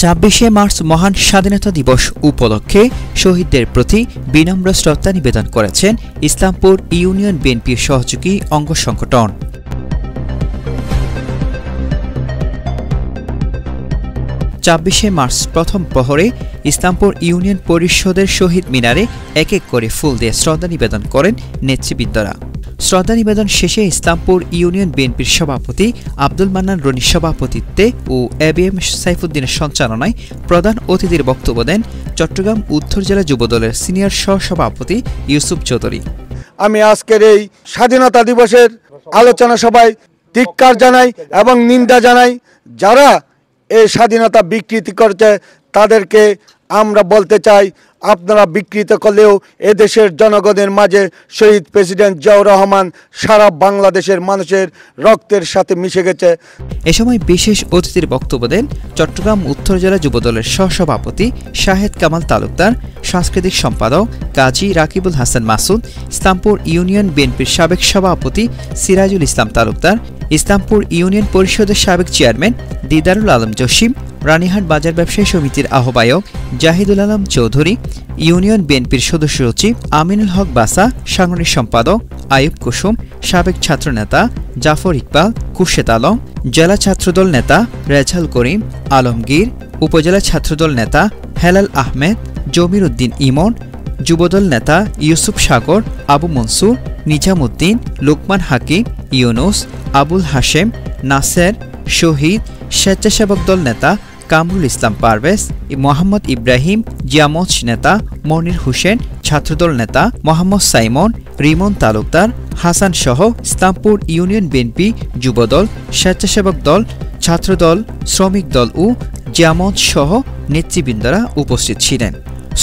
২৬শে মার্চ মহান স্বাধীনতা দিবস উপলক্ষে শহীদদের প্রতি বিনম্র শ্রদ্ধা নিবেদন করেছেন ইসলামপুর ইউনিয়ন বিএনপির সহযোগী অঙ্গ সংগঠন। ২৬শে মার্চ প্রথম প্রহরে ইসলামপুর ইউনিয়ন পরিষদের শহীদ মিনারে এক এক করে ফুল দিয়ে শ্রদ্ধা নিবেদন করেন নেতৃবৃন্দরা। শ্রদ্ধা নিবেদন শেষে ইসলামপুর ইউনিয়ন বিএনপির সভাপতি আব্দুল মান্নান রনির সভাপতিত্বে ও এবিএম সাইফুদ্দিনের সঞ্চালনায় প্রধান অতিথির বক্তব্য দেন চট্টগ্রাম উত্তর জেলা যুবদলের সিনিয়র সহসভাপতি ইউসুফ চৌধুরী। আমি আজকের এই স্বাধীনতা দিবসের আলোচনা সভায় ধিক্কার জানাই এবং নিন্দা জানাই। যারা এই স্বাধীনতা বিকৃতি করছে তাদেরকে আমরা বলতে চাই, আপনারা বিকৃত করলেও এদেশের জনগণের মাঝে শহীদ প্রেসিডেন্ট জিয়াউর রহমান সারা বাংলাদেশের মানুষের রক্তের সাথে মিশে গেছে। এ সময় বিশেষ অতিথির বক্তব্য দেন চট্টগ্রাম উত্তর জেলা যুবদলের সহসভাপতি শাহেদ কামাল তালুকদার, সাংস্কৃতিক সম্পাদক কাজী রাকিবুল হাসান মাসুদ, ইসলামপুর ইউনিয়ন বিএনপির সাবেক সভাপতি সিরাজুল ইসলাম তালুকদার, ইসলামপুর ইউনিয়ন পরিষদের সাবেক চেয়ারম্যান দিদারুল আলম জসিম, রানীহাট বাজার ব্যবসায়ী সমিতির আহ্বায়ক জাহিদুল আলম চৌধুরী, ইউনিয়ন বিএনপির সদস্য সচিব আমিনুল হক বাসা, সাংগঠনিক সম্পাদক আয়ুব কুসুম, সাবেক ছাত্রনেতা জাফর ইকবাল, খুরশেদ আলম, জেলা ছাত্রদল নেতা রেজাল করিম আলমগীর, উপজেলা ছাত্রদল নেতা হেলাল আহমেদ, জমির উদ্দিন ইমন, যুবদল নেতা ইউসুফ সাগর, আবু মনসুর, নিজামুদ্দিন, লোকমান হাকিম, ইউনুস, আবুল হাশেম, নাসের, শহীদ, স্বেচ্ছাসেবক দল নেতা কামরুল ইসলাম পারভেজ, মোহাম্মদ ইব্রাহিম, জিয়ামত নেতা মনির হোসেন, ছাত্রদল নেতা মোহাম্মদ সাইমন, রিমন তালুকদার, হাসান সহ ইসলামপুর ইউনিয়ন বিএনপি, যুবদল, স্বেচ্ছাসেবক দল, ছাত্রদল, শ্রমিক দল ও জিয়ামত সহ নেতৃবৃন্দরা উপস্থিত ছিলেন।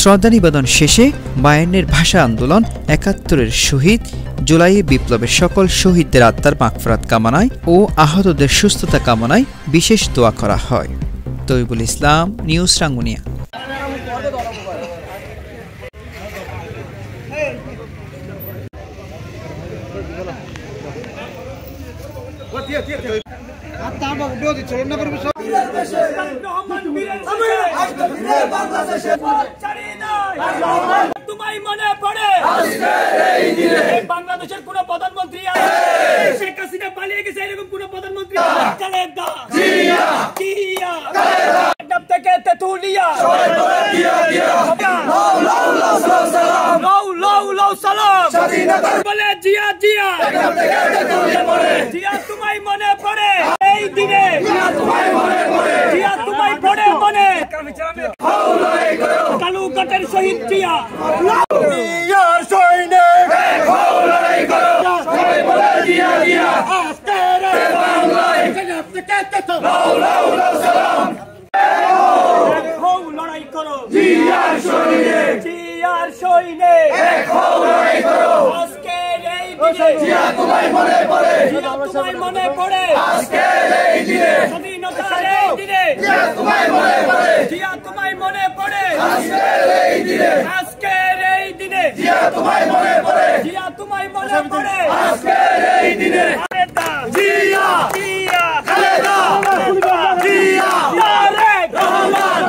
শ্রদ্ধা নিবেদন শেষে ৫২ ভাষা আন্দোলন, ৭১-এর শহীদ, জুলাই বিপ্লবের সকল শহীদদের আত্মার মাগফিরাত কামনায় ও আহতদের সুস্থতা কামনায় বিশেষ দোয়া করা হয়। তৈবুল ইসলাম, নিউজ রাঙ্গুনিয়া। তোমায় মনে পড়ে বাংলাদেশের কোন প্রধানমন্ত্রী শেখ হাসিনা পালিয়ে গেছে এরকম কোন প্রধানমন্ত্রী থেকে তেতুলিয়া বলে জিয়া জিয়া জিয়া তোমায় মনে পড়ে এই দিনে, জিয়া তোমায় পড়ে মনে কালুঘাটের শহীদ জিয়া লড়াই করো জিয়ার সৈনে আজকের এই দিনে জিয়া তোমায় মনে পড়ে, তোমায় মনে পড়ে আজকের এই দিনে, স্বাধীনতার এই দিনে জিয়া তোমায় মনে পড়ে, জিয়া তোমায় মনে পড়ে আজকের এই দিনে, আজকের এই দিনে জিয়া তোমায় মনে পড়ে, জিয়া তোমায় মনে পড়ে আজকের এই দিনে, জিয়া জিয়া খালেদা জিয়া তারেক রহমান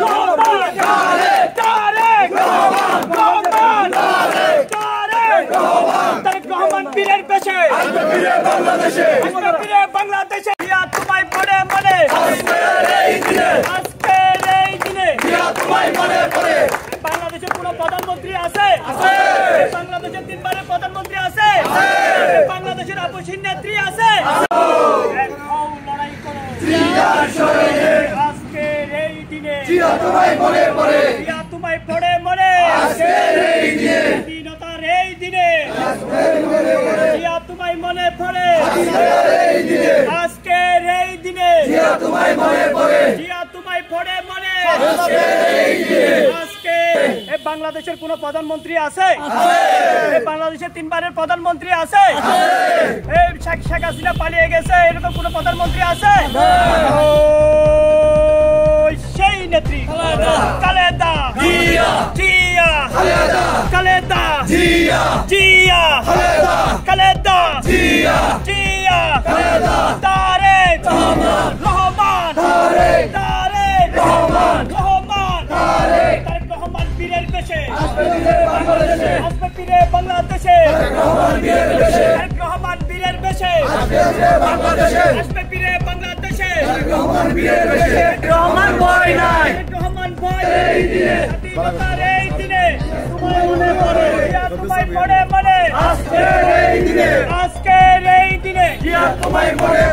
তারেক রহমান বীরের পেশে বাংলাদেশে বাংলাদেশে জিয়া তোমায় পড়ে মনে আজকের এই দিনে, আজকের এই দিনে জিয়া তোমায় মনে পড়ে। বাংলাদেশের কোন প্রধানমন্ত্রী আছে? বাংলাদেশের 3 বারের প্রধানমন্ত্রী আছে? বাংলাদেশের আপসহীন নেত্রী আছে? লড়াই করো জিয়ার সৈনে আজকের এই দিনে, জিয়া তোমায় মনে পড়ে, জিয়া তোমায় পড়ে মনে আজকের এই দিনে, স্বাধীনতার এই দিনে জিয়া তোমায় মনে পড়ে আজকের এই দিনে, আজকের এই দিনে জিয়া তোমায় মনে পড়ে, জিয়া তোমায় পড়ে মনে আজকের এই দিনে, আজকে বাংলাদেশের কোন প্রধানমন্ত্রী আছে? বাংলাদেশের 3 বারের প্রধানমন্ত্রী আছে? শেখ হাসিনা পালিয়ে গেছে এরকম কোন প্রধানমন্ত্রী আছে? সেই নেত্রী খালেদা জিয়া জিয়া খালেদা জিয়া জিয়া খালেদা জিয়া জিয়া তারেক রহমান আসবে ফিরে বাংলাদেশে তারেক রহমান বীরের বেশে আসবে ফিরে বাংলাদেশে তারেক রহমান ভয় নাই রহমান ভয় এই দিনে স্বাধীনতার এই দিনে তোমায় মনে পড়ে তোমায় পড়ে মনে আজকের এই দিনে তোমায় মনে